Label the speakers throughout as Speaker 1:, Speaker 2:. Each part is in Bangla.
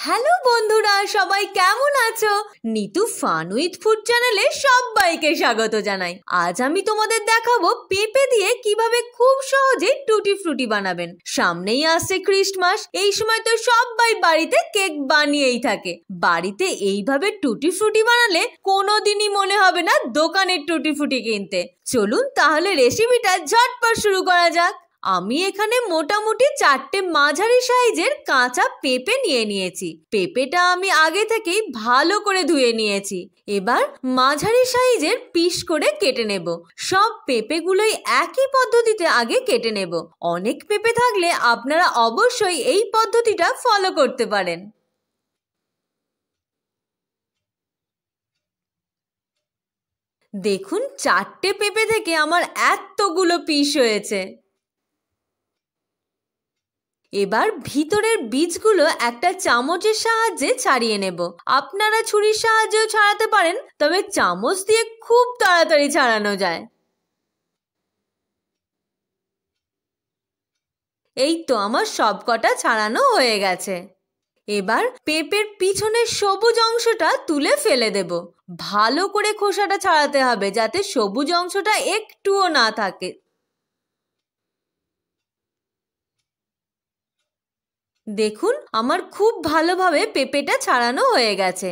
Speaker 1: হ্যালো বন্ধুরা, সবাই কেমন আছো? নিতু ফান উইথ ফুড চ্যানেলে সবাইকে স্বাগত জানাই। আজ আমি তোমাদের দেখাবো পেঁপে দিয়ে কিভাবে খুব সহজে টুটি ফ্রুটি বানাবেন। সামনেই আসছে ক্রিসমাস, এই সময় তো সবাই বাড়িতে কেক বানিয়েই থাকে। বাড়িতে এইভাবে টুটি ফ্রুটি বানালে কোনোদিনই মনে হবে না দোকানের টুটি ফ্রুটি কিনতে। চলুন তাহলে রেসিপিটা ঝটপট শুরু করা যাক। আমি এখানে মোটামুটি 4টে মাঝারি সাইজের কাঁচা পেঁপে নিয়ে নিয়েছি। পেঁপেটা আমি আগে থেকেই ভালো করে ধুয়ে নিয়েছি। এবার মাঝারি সাইজের পিস করে কেটে নেব। সব পেঁপেগুলোই একই পদ্ধতিতে আগে কেটে নেব। অনেক পেঁপে থাকলে আপনারা অবশ্যই এই পদ্ধতিটা ফলো করতে পারেন। দেখুন 4টে পেঁপে থেকে আমার এতগুলো পিস হয়েছে। এবার ভিতরের বীজগুলো একটা চামচের সাহায্যে ছাড়িয়ে নেব। আপনারা ছুরির সাহায্যেও ছাড়াতে পারেন, তবে চামচ দিয়ে খুব তাড়াতাড়ি ছাড়ানো যায়। এই তো আমার সবকটা ছাড়ানো হয়ে গেছে। এবার পেঁপের পিছনের সবুজ অংশটা তুলে ফেলে দেব। ভালো করে খোসাটা ছাড়াতে হবে যাতে সবুজ অংশটা একটুও না থাকে। দেখুন আমার খুব ভালোভাবে পেঁপেটা ছাড়ানো হয়ে গেছে।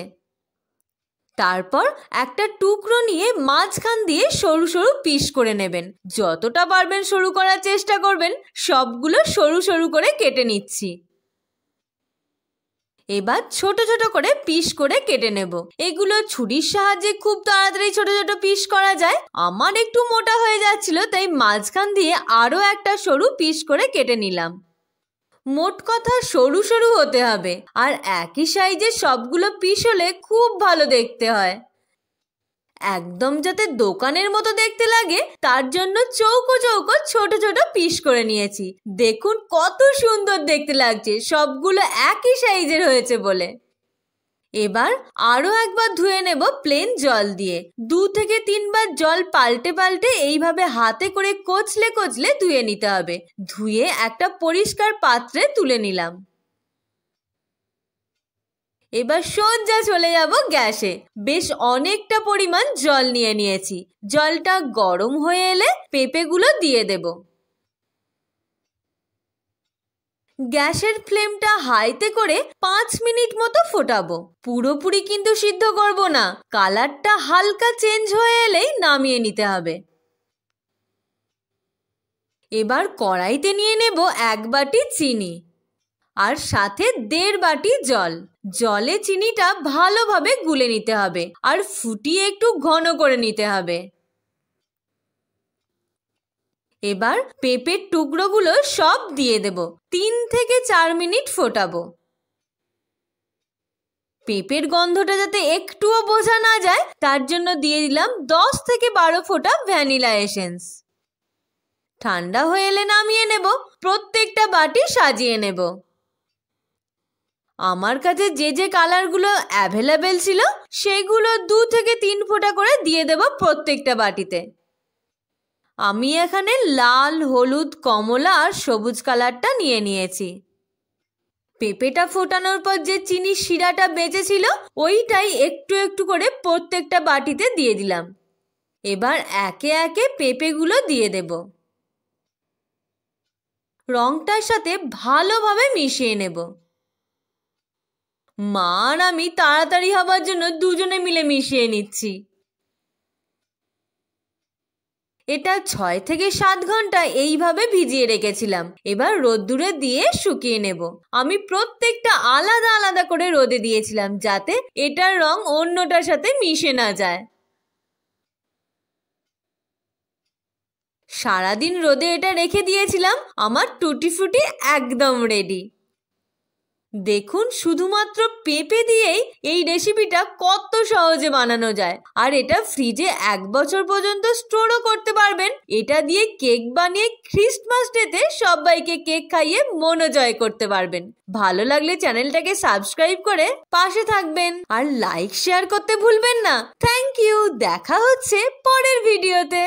Speaker 1: তারপর একটা টুকরো নিয়ে মাঝখান দিয়ে সরু সরু পিস করে নেবেন। যতটা পারবেন সরু করার চেষ্টা করবেন। সবগুলো সরু সরু করে কেটে নিচ্ছি। এবার ছোট ছোট করে পিস করে কেটে নেব। এগুলো ছুরির সাহায্যে খুব তাড়াতাড়ি ছোট ছোট পিস করা যায়। আমার একটু মোটা হয়ে যাচ্ছিল, তাই মাঝখান দিয়ে আরও একটা সরু পিস করে কেটে নিলাম। মোট কথা সরু সরু হতে হবে, আর একই সাইজের সবগুলো পিস হলে খুব ভালো দেখতে হয়। একদম যাতে দোকানের মতো দেখতে লাগে তার জন্য চৌকো চৌকো ছোট ছোট পিস করে নিয়েছি। দেখুন কত সুন্দর দেখতে লাগছে, সবগুলো একই সাইজের হয়েছে বলে। এবার আরও একবার ধুয়ে নেব প্লেন জল দিয়ে। 2 থেকে 3 বার জল পাল্টে পাল্টে এইভাবে হাতে করে কচলে কচলে ধুয়ে নিতে হবে। ধুয়ে একটা পরিষ্কার পাত্রে তুলে নিলাম। এবার সোজা চলে যাব গ্যাসে। বেশ অনেকটা পরিমাণ জল নিয়ে নিয়েছি। জলটা গরম হয়ে এলে পেঁপেগুলো দিয়ে দেব। গ্যাসের ফ্লেমটা হাইতে করে 5 মিনিট মতো ফোটাবো। পুরোপুরি কিন্তু সিদ্ধ করব না, কালারটা হালকা চেঞ্জ হয়ে এলেই নামিয়ে নিতে হবে। এবার কড়াইতে নিয়ে নেব 1 বাটি চিনি আর সাথে 1.5 বাটি জল। জলে চিনিটা ভালোভাবে গুলে নিতে হবে আর ফুটিয়ে একটু ঘন করে নিতে হবে। এবার পেঁপের টুকরোগুলো সব দিয়ে দেব। 3 থেকে 4 মিনিট ফোটাবো। পেঁপের গন্ধটা যাতে একটুও বোঝা না যায় তার জন্য দিয়ে দিলাম 10 থেকে 12 ফোঁটা ভ্যানিলা এসেন্স। ঠান্ডা হয়ে এলে নামিয়ে নেব। প্রত্যেকটা বাটি সাজিয়ে নেব। আমার কাছে যে যে কালারগুলো অ্যাভেলেবেল ছিল সেগুলো 2 থেকে 3 ফোঁটা করে দিয়ে দেব প্রত্যেকটা বাটিতে। আমি এখানে লাল, হলুদ, কমলা আর সবুজ কালারটা নিয়ে নিয়েছি। পেঁপেটা ফোটানোর পর যে চিনির শিরাটা বেঁচেছিল ওইটাই একটু একটু করে প্রত্যেকটা বাটিতে দিয়ে দিলাম। এবার একে একে পেঁপেগুলো দিয়ে দেব। রংটার সাথে ভালোভাবে মিশিয়ে নেব। মা আর আমি তাড়াতাড়ি হবার জন্য দুজনে মিলে মিশিয়ে নিচ্ছি। এটা 6 থেকে 7 ঘন্টা এইভাবে ভিজিয়ে রেখেছিলাম। এবার রোদ্দুরে দিয়ে শুকিয়ে নেব। আমি প্রত্যেকটা আলাদা আলাদা করে রোদে দিয়েছিলাম যাতে এটার রং অন্যটার সাথে মিশে না যায়। সারাদিন রোদে এটা রেখে দিয়েছিলাম। আমার টুটি ফ্রুটি একদম রেডি। দেখুন শুধুমাত্র পেঁপে দিয়েই এই রেসিপিটা কত সহজে বানানো যায়। আর এটা ফ্রিজে 1 বছর পর্যন্ত স্টোরও করতে পারবেন। এটা দিয়ে কেক বানিয়ে ক্রিসমাস ডেতে সবাইকে কেক খাইয়ে মনোজয় করতে পারবেন। ভালো লাগলে চ্যানেলটাকে সাবস্ক্রাইব করে পাশে থাকবেন আর লাইক শেয়ার করতে ভুলবেন না। Thank you. দেখা হচ্ছে পরের ভিডিওতে।